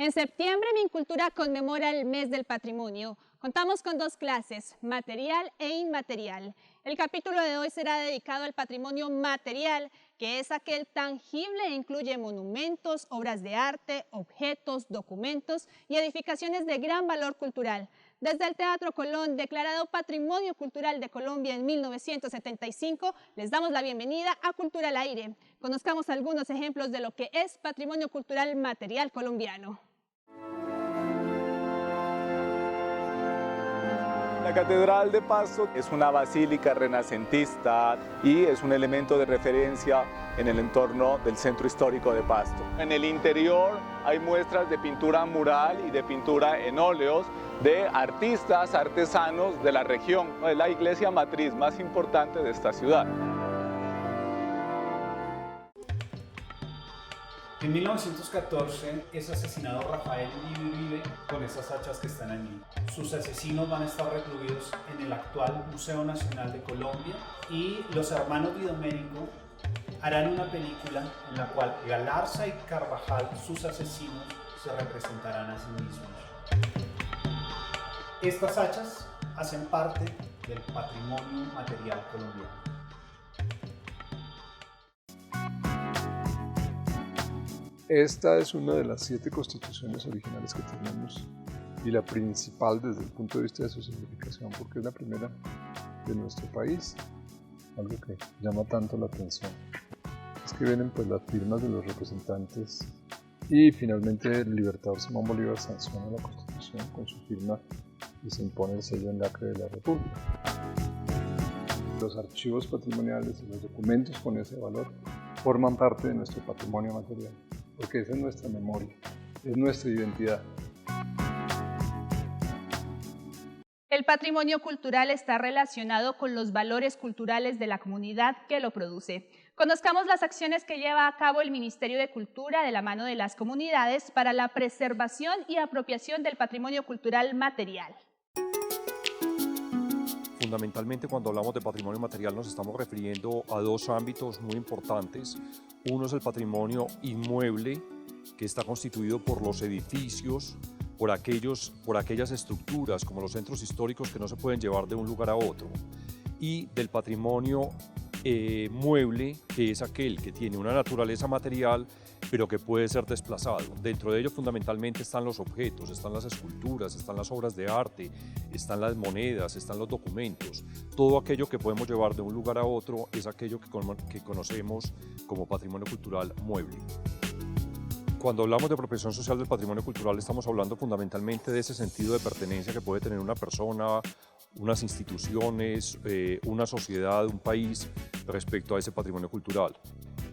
En septiembre, Mincultura conmemora el Mes del Patrimonio. Contamos con dos clases, material e inmaterial. El capítulo de hoy será dedicado al patrimonio material, que es aquel tangible e incluye monumentos, obras de arte, objetos, documentos y edificaciones de gran valor cultural. Desde el Teatro Colón, declarado Patrimonio Cultural de Colombia en 1975, les damos la bienvenida a Cultura al Aire. Conozcamos algunos ejemplos de lo que es patrimonio cultural material colombiano. La Catedral de Pasto es una basílica renacentista y es un elemento de referencia en el entorno del centro histórico de Pasto. En el interior hay muestras de pintura mural y de pintura en óleos de artistas, artesanos de la región. Es la iglesia matriz más importante de esta ciudad. En 1914 es asesinado Rafael Uribe con esas hachas que están allí. Sus asesinos van a estar recluidos en el actual Museo Nacional de Colombia y los hermanos Di Domenico harán una película en la cual Galarza y Carvajal, sus asesinos, se representarán a sí mismos. Estas hachas hacen parte del patrimonio material colombiano. Esta es una de las 7 constituciones originales que tenemos y la principal desde el punto de vista de su significación, porque es la primera de nuestro país, algo que llama tanto la atención. Es que vienen pues las firmas de los representantes y finalmente el libertador Simón Bolívar sanciona la Constitución con su firma y se impone el sello en lacre de la República. Los archivos patrimoniales y los documentos con ese valor forman parte de nuestro patrimonio material, porque esa es nuestra memoria, es nuestra identidad. El patrimonio cultural está relacionado con los valores culturales de la comunidad que lo produce. Conozcamos las acciones que lleva a cabo el Ministerio de Cultura de la mano de las comunidades para la preservación y apropiación del patrimonio cultural material. Fundamentalmente, cuando hablamos de patrimonio material nos estamos refiriendo a dos ámbitos muy importantes. Uno es el patrimonio inmueble, que está constituido por los edificios, por aquellas estructuras como los centros históricos que no se pueden llevar de un lugar a otro, y del patrimonio mueble, que es aquel que tiene una naturaleza material pero que puede ser desplazado. Dentro de ello fundamentalmente están los objetos, están las esculturas, están las obras de arte, están las monedas, están los documentos. Todo aquello que podemos llevar de un lugar a otro es aquello que conocemos como patrimonio cultural mueble. Cuando hablamos de apropiación social del patrimonio cultural estamos hablando fundamentalmente de ese sentido de pertenencia que puede tener una persona, unas instituciones, una sociedad, un país respecto a ese patrimonio cultural.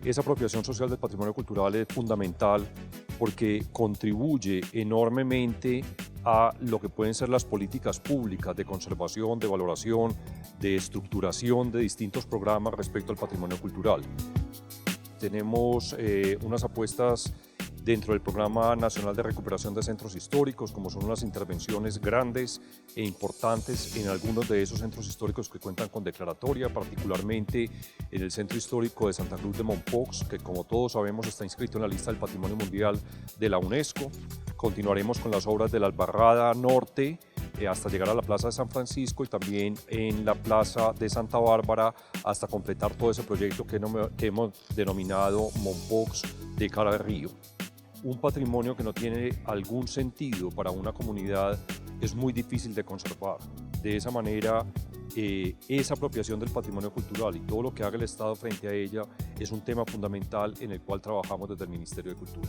Esa apropiación social del patrimonio cultural es fundamental porque contribuye enormemente a lo que pueden ser las políticas públicas de conservación, de valoración, de estructuración de distintos programas respecto al patrimonio cultural. Tenemos unas apuestas dentro del Programa Nacional de Recuperación de Centros Históricos, como son unas intervenciones grandes e importantes en algunos de esos centros históricos que cuentan con declaratoria, particularmente en el Centro Histórico de Santa Cruz de Mompox, que como todos sabemos está inscrito en la lista del Patrimonio Mundial de la UNESCO. Continuaremos con las obras de la Albarrada Norte hasta llegar a la Plaza de San Francisco y también en la Plaza de Santa Bárbara hasta completar todo ese proyecto que hemos denominado Mompox de cara al río. Un patrimonio que no tiene algún sentido para una comunidad es muy difícil de conservar. De esa manera, esa apropiación del patrimonio cultural y todo lo que haga el Estado frente a ella es un tema fundamental en el cual trabajamos desde el Ministerio de Cultura.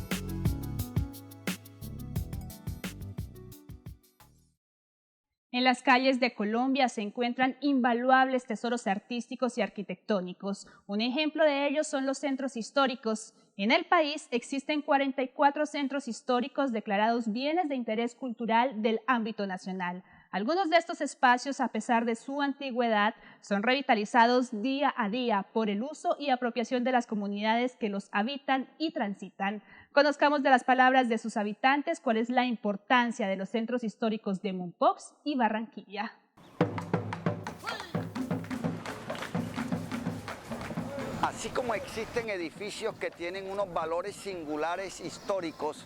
En las calles de Colombia se encuentran invaluables tesoros artísticos y arquitectónicos. Un ejemplo de ellos son los centros históricos. En el país existen 44 centros históricos declarados bienes de interés cultural del ámbito nacional. Algunos de estos espacios, a pesar de su antigüedad, son revitalizados día a día por el uso y apropiación de las comunidades que los habitan y transitan. Conozcamos de las palabras de sus habitantes cuál es la importancia de los centros históricos de Mompox y Barranquilla. Así como existen edificios que tienen unos valores singulares históricos,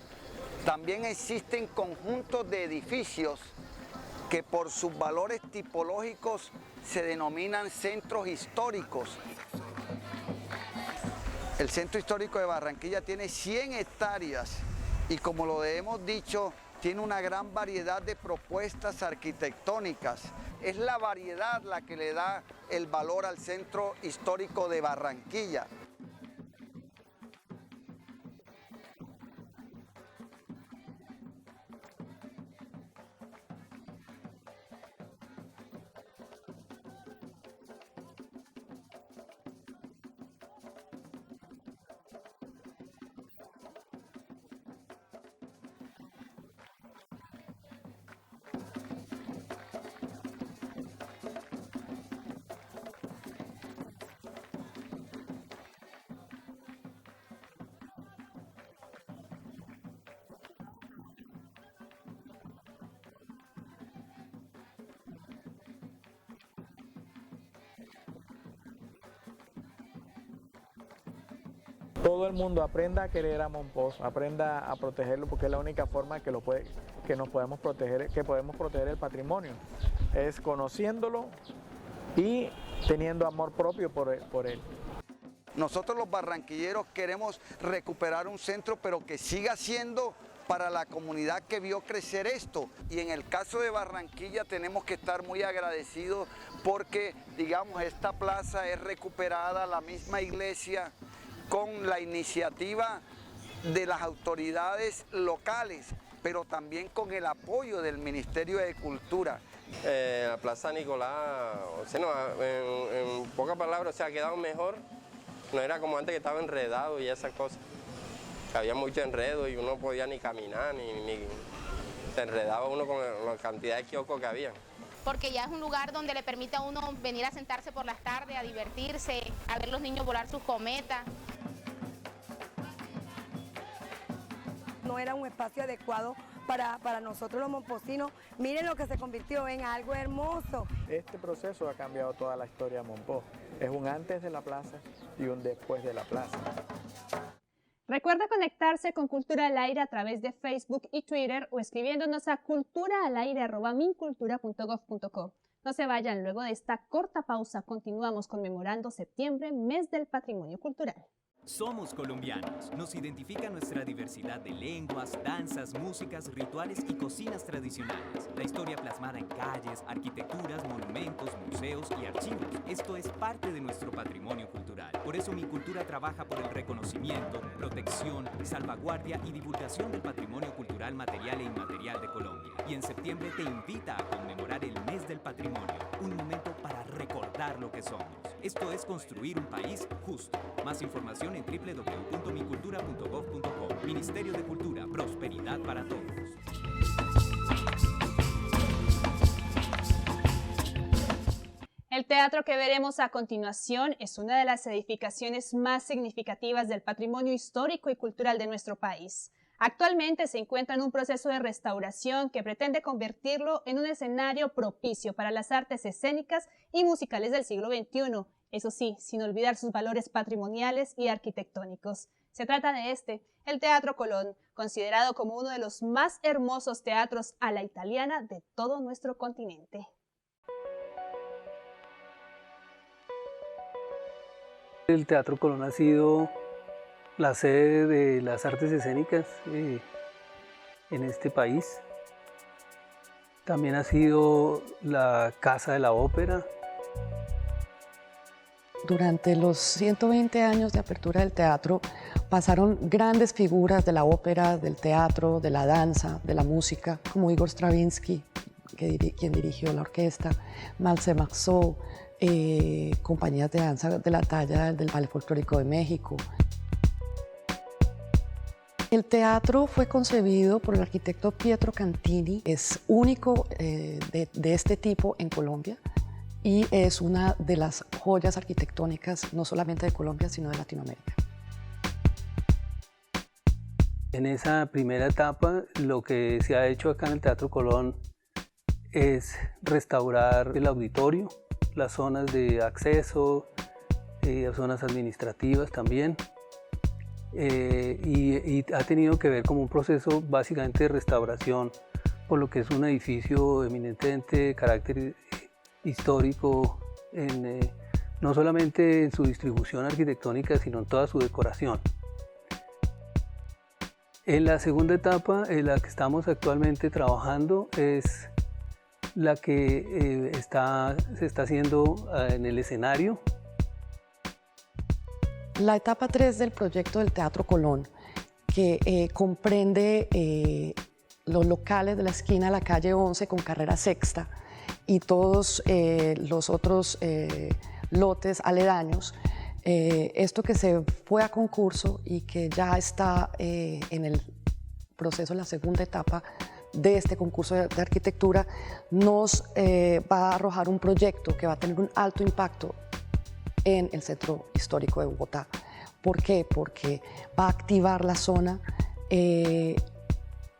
También existen conjuntos de edificios que por sus valores tipológicos se denominan centros históricos. El Centro Histórico de Barranquilla tiene 100 hectáreas y, como lo hemos dicho, tiene una gran variedad de propuestas arquitectónicas. Es la variedad la que le da el valor al Centro Histórico de Barranquilla. Todo el mundo aprenda a querer a Mompox, aprenda a protegerlo, porque es la única forma que nos podemos proteger, que podemos proteger el patrimonio, es conociéndolo y teniendo amor propio por él. Nosotros los barranquilleros queremos recuperar un centro, pero que siga siendo para la comunidad que vio crecer esto. Y en el caso de Barranquilla tenemos que estar muy agradecidos porque, digamos, esta plaza es recuperada, la misma iglesia, con la iniciativa de las autoridades locales, pero también con el apoyo del Ministerio de Cultura. La Plaza Nicolás, o sea, no, en pocas palabras, o sea, ha quedado mejor. No era como antes, que estaba enredado y esas cosas. Había mucho enredo y uno no podía ni caminar, ni se enredaba uno con la cantidad de kioscos que había. Porque ya es un lugar donde le permite a uno venir a sentarse por las tardes, a divertirse, a ver los niños volar sus cometas. No era un espacio adecuado para nosotros los momposinos. Miren lo que se convirtió en algo hermoso. Este proceso ha cambiado toda la historia de Mompox. Es un antes de la plaza y un después de la plaza. Recuerda conectarse con Cultura al Aire a través de Facebook y Twitter o escribiéndonos a culturaalaire@mincultura.gov.co. No se vayan, luego de esta corta pausa continuamos conmemorando septiembre, mes del patrimonio cultural. Somos colombianos. Nos identifica nuestra diversidad de lenguas, danzas, músicas, rituales y cocinas tradicionales. La historia plasmada en calles, arquitecturas, monumentos, museos y archivos. Esto es parte de nuestro patrimonio cultural. Por eso Mi Cultura trabaja por el reconocimiento, protección, salvaguardia y divulgación del patrimonio cultural material e inmaterial de Colombia. Y en septiembre te invita a conmemorar el mes del patrimonio, un momento para recordar lo que somos. Esto es construir un país justo. Más información en www.micultura.gov.co. Ministerio de Cultura, prosperidad para todos. El teatro que veremos a continuación es una de las edificaciones más significativas del patrimonio histórico y cultural de nuestro país. Actualmente se encuentra en un proceso de restauración que pretende convertirlo en un escenario propicio para las artes escénicas y musicales del siglo XXI, eso sí, sin olvidar sus valores patrimoniales y arquitectónicos. Se trata de el Teatro Colón, considerado como uno de los más hermosos teatros a la italiana de todo nuestro continente. El Teatro Colón ha sido la sede de las artes escénicas en este país. También ha sido la casa de la ópera. Durante los 120 años de apertura del teatro pasaron grandes figuras de la ópera, del teatro, de la danza, de la música, como Igor Stravinsky, quien dirigió la orquesta, Marcel Marceau, compañías de danza de la talla del Ballet Folclórico de México. El teatro fue concebido por el arquitecto Pietro Cantini, es único de este tipo en Colombia y es una de las joyas arquitectónicas no solamente de Colombia, sino de Latinoamérica. En esa primera etapa, lo que se ha hecho acá en el Teatro Colón es restaurar el auditorio, las zonas de acceso, zonas administrativas también. y ha tenido que ver como un proceso básicamente de restauración, por lo que es un edificio eminentemente de carácter histórico, no solamente en su distribución arquitectónica, sino en toda su decoración. En la segunda etapa, en la que estamos actualmente trabajando, es la que se está haciendo en el escenario. La etapa 3 del proyecto del Teatro Colón, que comprende los locales de la esquina de la calle 11 con carrera sexta y todos los otros lotes aledaños, esto que se fue a concurso y que ya está en el proceso de la segunda etapa de este concurso de arquitectura, nos va a arrojar un proyecto que va a tener un alto impacto en el centro histórico de Bogotá. ¿Por qué? Porque va a activar la zona.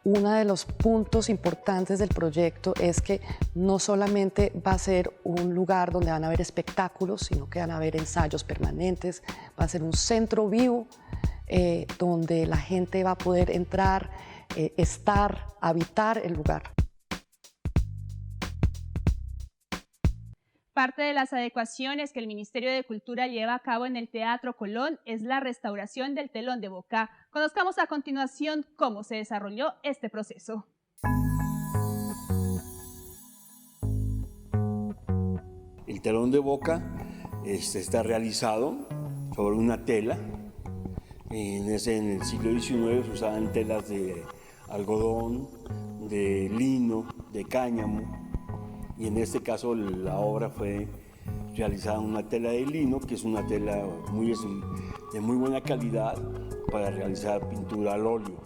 Uno de los puntos importantes del proyecto es que no solamente va a ser un lugar donde van a haber espectáculos, sino que van a haber ensayos permanentes, va a ser un centro vivo donde la gente va a poder entrar, estar, habitar el lugar. Parte de las adecuaciones que el Ministerio de Cultura lleva a cabo en el Teatro Colón es la restauración del telón de boca. Conozcamos a continuación cómo se desarrolló este proceso. El telón de boca está realizado sobre una tela. En el siglo XIX se usaban telas de algodón, de lino, de cáñamo. Y en este caso la obra fue realizada en una tela de lino, que es una tela de muy buena calidad para realizar pintura al óleo.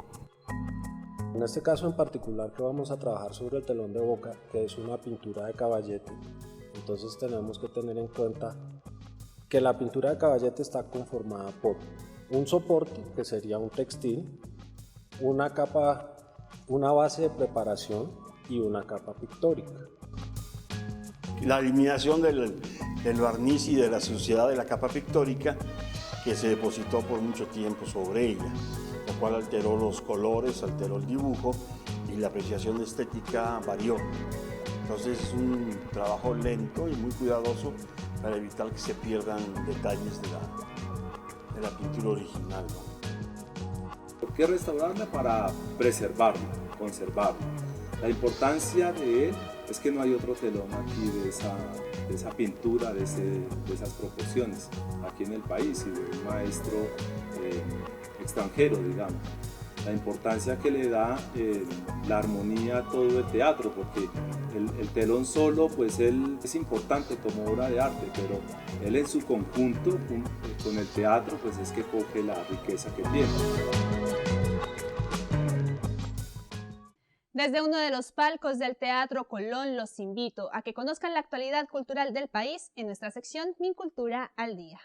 En este caso en particular que vamos a trabajar sobre el telón de boca, que es una pintura de caballete, entonces tenemos que tener en cuenta que la pintura de caballete está conformada por un soporte, que sería un textil, una capa, una base de preparación y una capa pictórica. La eliminación del barniz y de la suciedad de la capa pictórica que se depositó por mucho tiempo sobre ella, lo cual alteró los colores, alteró el dibujo y la apreciación estética varió. Entonces es un trabajo lento y muy cuidadoso para evitar que se pierdan detalles de la pintura original, ¿no? ¿Por qué restaurarla? Para preservarlo, conservarlo. La importancia de él es que no hay otro telón aquí de esa pintura, de esas proporciones aquí en el país y de un maestro extranjero, digamos. La importancia que le da la armonía a todo el teatro, porque el telón solo, pues él es importante como obra de arte, pero él en su conjunto con el teatro, pues es que coge la riqueza que tiene. Desde uno de los palcos del Teatro Colón los invito a que conozcan la actualidad cultural del país en nuestra sección Mi Cultura al Día.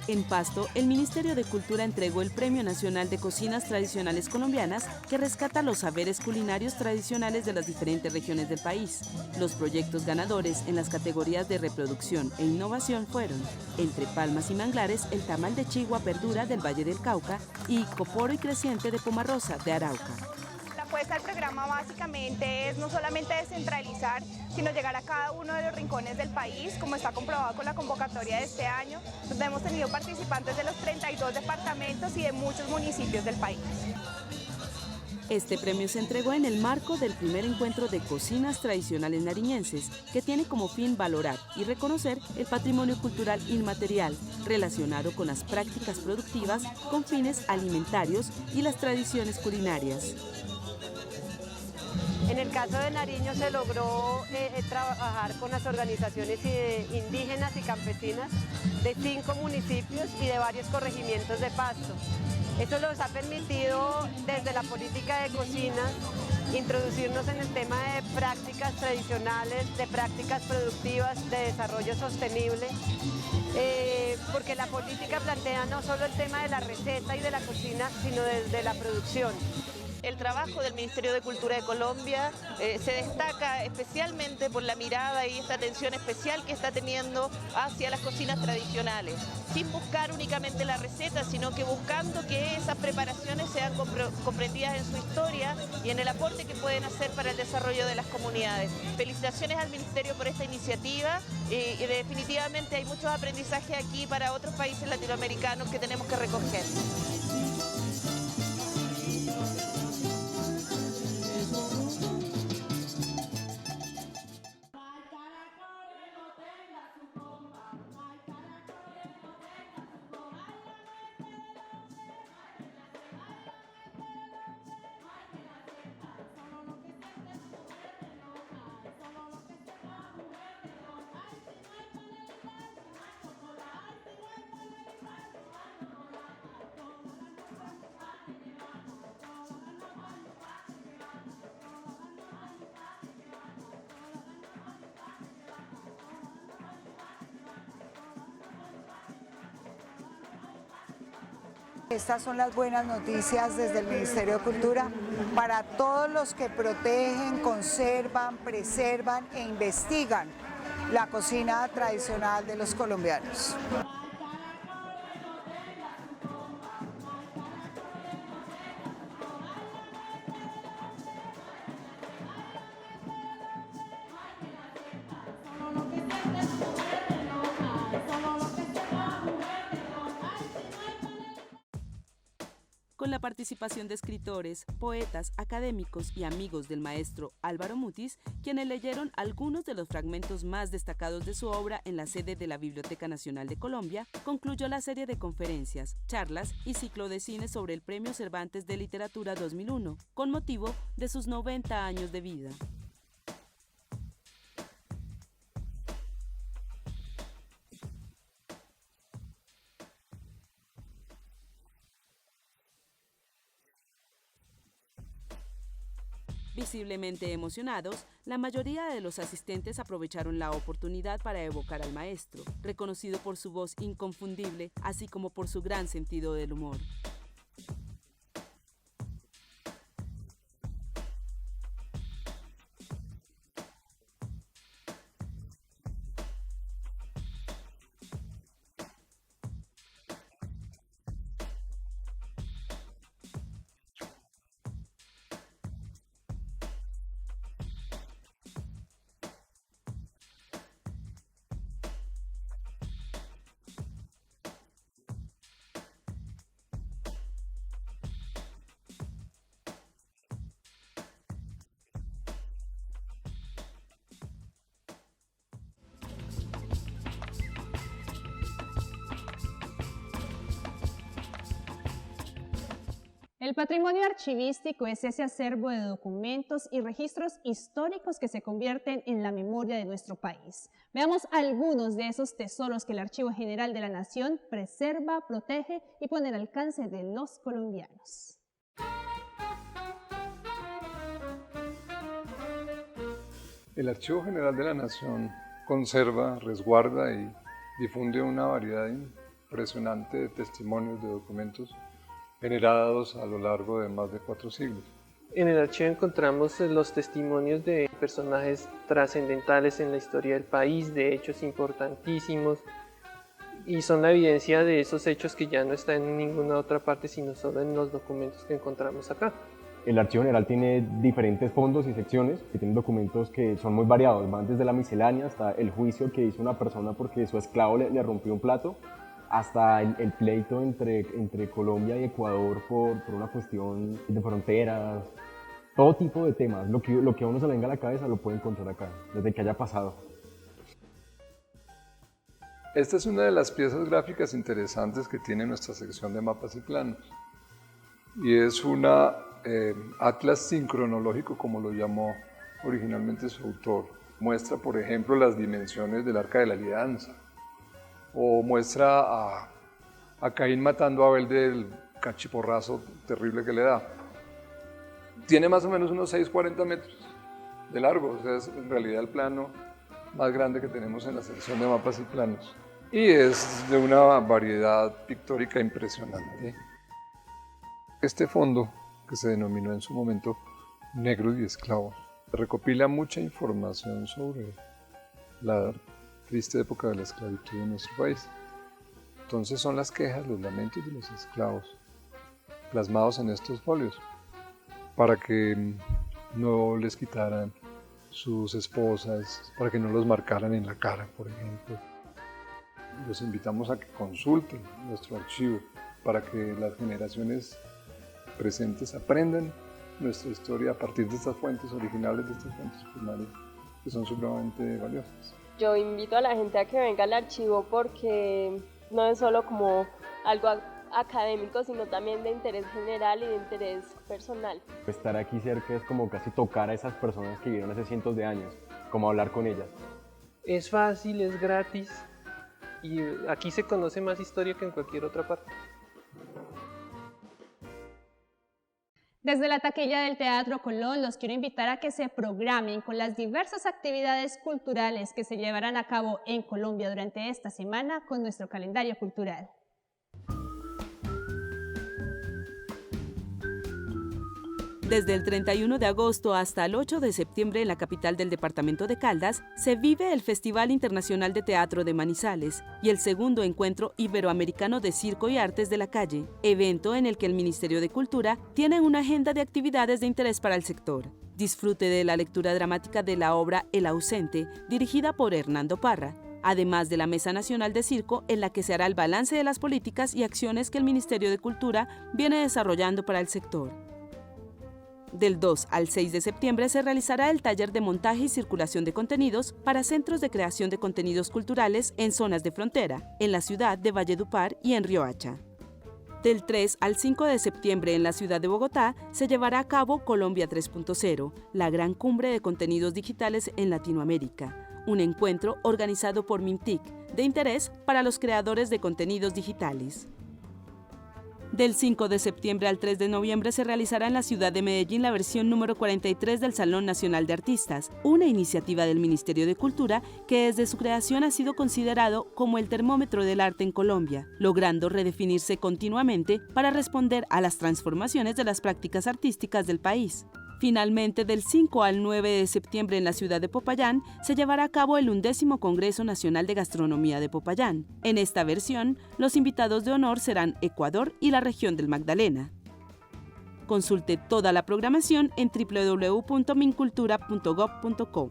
En Pasto, el Ministerio de Cultura entregó el Premio Nacional de Cocinas Tradicionales Colombianas, que rescata los saberes culinarios tradicionales de las diferentes regiones del país. Los proyectos ganadores en las categorías de reproducción e innovación fueron, entre palmas y manglares, el tamal de chigua verdura del Valle del Cauca y coporo y creciente de Pomarrosa de Arauca. La apuesta del programa básicamente es no solamente descentralizar, sino llegar a cada uno de los rincones del país, como está comprobado con la convocatoria de este año, donde hemos tenido participantes de los 32 departamentos y de muchos municipios del país. Este premio se entregó en el marco del primer encuentro de cocinas tradicionales nariñenses, que tiene como fin valorar y reconocer el patrimonio cultural inmaterial relacionado con las prácticas productivas con fines alimentarios y las tradiciones culinarias. En el caso de Nariño se logró trabajar con las organizaciones indígenas y campesinas de 5 municipios y de varios corregimientos de Pasto. Esto nos ha permitido desde la política de cocina introducirnos en el tema de prácticas tradicionales, de prácticas productivas, de desarrollo sostenible, porque la política plantea no solo el tema de la receta y de la cocina, sino desde la producción. el trabajo del Ministerio de Cultura de Colombia se destaca especialmente por la mirada y esta atención especial que está teniendo hacia las cocinas tradicionales, sin buscar únicamente la receta, sino que buscando que esas preparaciones sean comprendidas en su historia y en el aporte que pueden hacer para el desarrollo de las comunidades. Felicitaciones al Ministerio por esta iniciativa y definitivamente hay muchos aprendizajes aquí para otros países latinoamericanos que tenemos que recoger. Estas son las buenas noticias desde el Ministerio de Cultura para todos los que protegen, conservan, preservan e investigan la cocina tradicional de los colombianos. Con la participación de escritores, poetas, académicos y amigos del maestro Álvaro Mutis, quienes leyeron algunos de los fragmentos más destacados de su obra en la sede de la Biblioteca Nacional de Colombia, concluyó la serie de conferencias, charlas y ciclo de cine sobre el Premio Cervantes de Literatura 2001, con motivo de sus 90 años de vida. Visiblemente emocionados, la mayoría de los asistentes aprovecharon la oportunidad para evocar al maestro, reconocido por su voz inconfundible, así como por su gran sentido del humor. El patrimonio archivístico es ese acervo de documentos y registros históricos que se convierten en la memoria de nuestro país. Veamos algunos de esos tesoros que el Archivo General de la Nación preserva, protege y pone al alcance de los colombianos. El Archivo General de la Nación conserva, resguarda y difunde una variedad impresionante de testimonios de documentos generados a lo largo de más de 4 siglos. En el archivo encontramos los testimonios de personajes trascendentales en la historia del país, de hechos importantísimos, y son la evidencia de esos hechos que ya no están en ninguna otra parte, sino solo en los documentos que encontramos acá. El Archivo General tiene diferentes fondos y secciones que tienen documentos que son muy variados, van desde la miscelánea hasta el juicio que hizo una persona porque su esclavo le rompió un plato, hasta el pleito entre Colombia y Ecuador por una cuestión de fronteras, todo tipo de temas. Lo que a uno se le venga a la cabeza lo puede encontrar acá, desde que haya pasado. Esta es una de las piezas gráficas interesantes que tiene nuestra sección de mapas y planos. Y es una atlas sincronológico, como lo llamó originalmente su autor. Muestra, por ejemplo, las dimensiones del Arca de la Alianza. O muestra a Caín matando a Abel del cachiporrazo terrible que le da. Tiene más o menos unos 6,40 metros de largo, o sea, es en realidad el plano más grande que tenemos en la sección de mapas y planos. Y es de una variedad pictórica impresionante. Este fondo, que se denominó en su momento Negros y Esclavos. Recopila mucha información sobre la triste época de la esclavitud en nuestro país. Entonces son las quejas, los lamentos de los esclavos plasmados en estos folios para que no les quitaran sus esposas, para que no los marcaran en la cara, por ejemplo. Los invitamos a que consulten nuestro archivo para que las generaciones presentes aprendan nuestra historia a partir de estas fuentes originales, de estas fuentes primarias, que son supremamente valiosas. Yo invito a la gente a que venga al archivo porque no es solo como algo académico, sino también de interés general y de interés personal. Estar aquí cerca es como casi tocar a esas personas que vivieron hace cientos de años, como hablar con ellas. Es fácil, es gratis y aquí se conoce más historia que en cualquier otra parte. Desde la taquilla del Teatro Colón los quiero invitar a que se programen con las diversas actividades culturales que se llevarán a cabo en Colombia durante esta semana con nuestro calendario cultural. Desde el 31 de agosto hasta el 8 de septiembre en la capital del departamento de Caldas se vive el Festival Internacional de Teatro de Manizales y el segundo encuentro iberoamericano de Circo y Artes de la Calle, evento en el que el Ministerio de Cultura tiene una agenda de actividades de interés para el sector. Disfrute de la lectura dramática de la obra El ausente, dirigida por Hernando Parra, además de la Mesa Nacional de Circo en la que se hará el balance de las políticas y acciones que el Ministerio de Cultura viene desarrollando para el sector. Del 2 al 6 de septiembre se realizará el taller de montaje y circulación de contenidos para centros de creación de contenidos culturales en zonas de frontera, en la ciudad de Valledupar y en Riohacha. Del 3 al 5 de septiembre en la ciudad de Bogotá se llevará a cabo Colombia 3.0, la gran cumbre de contenidos digitales en Latinoamérica, un encuentro organizado por Mintic, de interés para los creadores de contenidos digitales. Del 5 de septiembre al 3 de noviembre se realizará en la ciudad de Medellín la versión número 43 del Salón Nacional de Artistas, una iniciativa del Ministerio de Cultura que desde su creación ha sido considerado como el termómetro del arte en Colombia, logrando redefinirse continuamente para responder a las transformaciones de las prácticas artísticas del país. Finalmente, del 5 al 9 de septiembre en la ciudad de Popayán se llevará a cabo el 11º Congreso Nacional de Gastronomía de Popayán. En esta versión, los invitados de honor serán Ecuador y la región del Magdalena. Consulte toda la programación en www.mincultura.gov.co.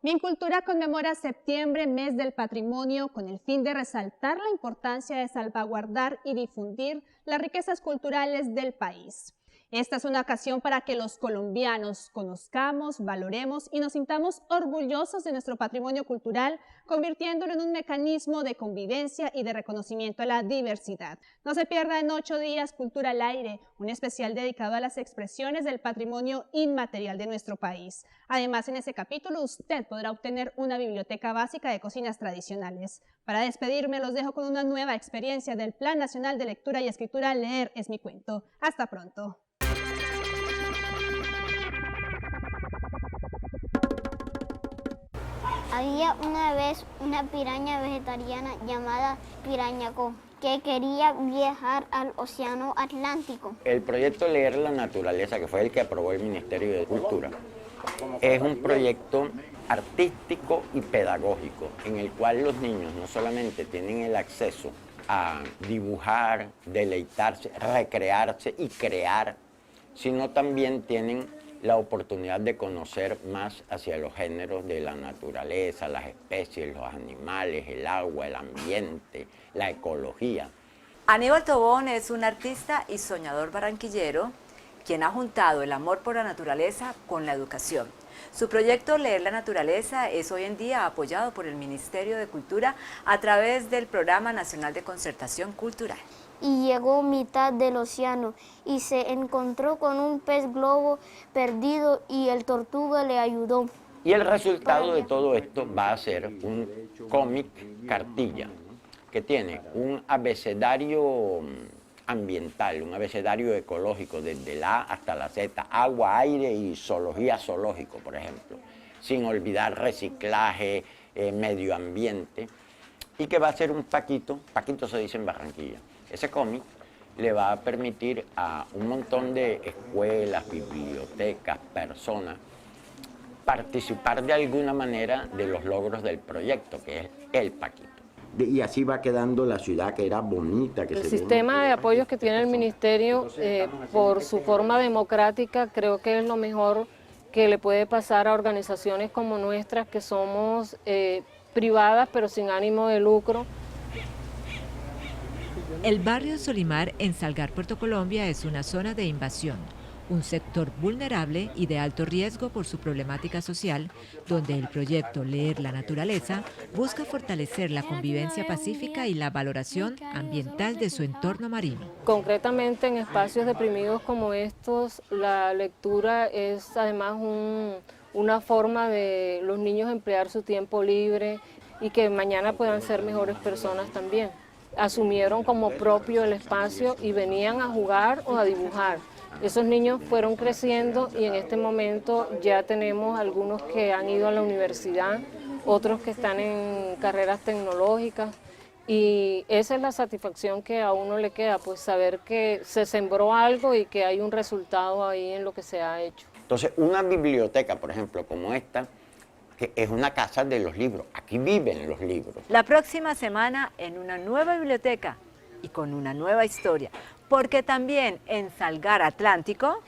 Mincultura conmemora septiembre, mes del patrimonio, con el fin de resaltar la importancia de salvaguardar y difundir las riquezas culturales del país. Esta es una ocasión para que los colombianos conozcamos, valoremos y nos sintamos orgullosos de nuestro patrimonio cultural, convirtiéndolo en un mecanismo de convivencia y de reconocimiento a la diversidad. No se pierda en 8 días Cultura al Aire, un especial dedicado a las expresiones del patrimonio inmaterial de nuestro país. Además, en ese capítulo usted podrá obtener una biblioteca básica de cocinas tradicionales. Para despedirme, los dejo con una nueva experiencia del Plan Nacional de Lectura y Escritura Leer es mi cuento. Hasta pronto. Había una vez una piraña vegetariana llamada Pirañaco que quería viajar al Océano Atlántico. El proyecto Leer la Naturaleza, que fue el que aprobó el Ministerio de Cultura, es un proyecto artístico y pedagógico en el cual los niños no solamente tienen el acceso a dibujar, deleitarse, recrearse y crear, sino también tienen la oportunidad de conocer más hacia los géneros de la naturaleza, las especies, los animales, el agua, el ambiente, la ecología. Aníbal Tobón es un artista y soñador barranquillero quien ha juntado el amor por la naturaleza con la educación. Su proyecto Leer la Naturaleza es hoy en día apoyado por el Ministerio de Cultura a través del Programa Nacional de Concertación Cultural. Y llegó mitad del océano y se encontró con un pez globo perdido y el tortuga le ayudó. Y el resultado de todo esto va a ser un cómic cartilla que tiene un abecedario ambiental, un abecedario ecológico desde la A hasta la Z, agua, aire y zoología zoológico, por ejemplo, sin olvidar reciclaje, medio ambiente. y que va a ser un Paquito se dice en Barranquilla. Ese cómic le va a permitir a un montón de escuelas, bibliotecas, personas, participar de alguna manera de los logros del proyecto, que es el Paquito. Y así va quedando la ciudad que era bonita. El sistema de apoyos que tiene el ministerio, por su forma democrática, creo que es lo mejor que le puede pasar a organizaciones como nuestras, que somos privadas pero sin ánimo de lucro. El barrio Solimar en Salgar, Puerto Colombia, es una zona de invasión, un sector vulnerable y de alto riesgo por su problemática social, donde el proyecto Leer la Naturaleza busca fortalecer la convivencia pacífica y la valoración ambiental de su entorno marino. Concretamente en espacios deprimidos como estos, la lectura es además una forma de los niños emplear su tiempo libre y que mañana puedan ser mejores personas también. Asumieron como propio el espacio y venían a jugar o a dibujar. Esos niños fueron creciendo y en este momento ya tenemos algunos que han ido a la universidad, otros que están en carreras tecnológicas, y esa es la satisfacción que a uno le queda, pues saber que se sembró algo y que hay un resultado ahí en lo que se ha hecho. Entonces, una biblioteca, por ejemplo, como esta, que es una casa de los libros, aquí viven los libros. La próxima semana en una nueva biblioteca y con una nueva historia, porque también en Salgar Atlántico...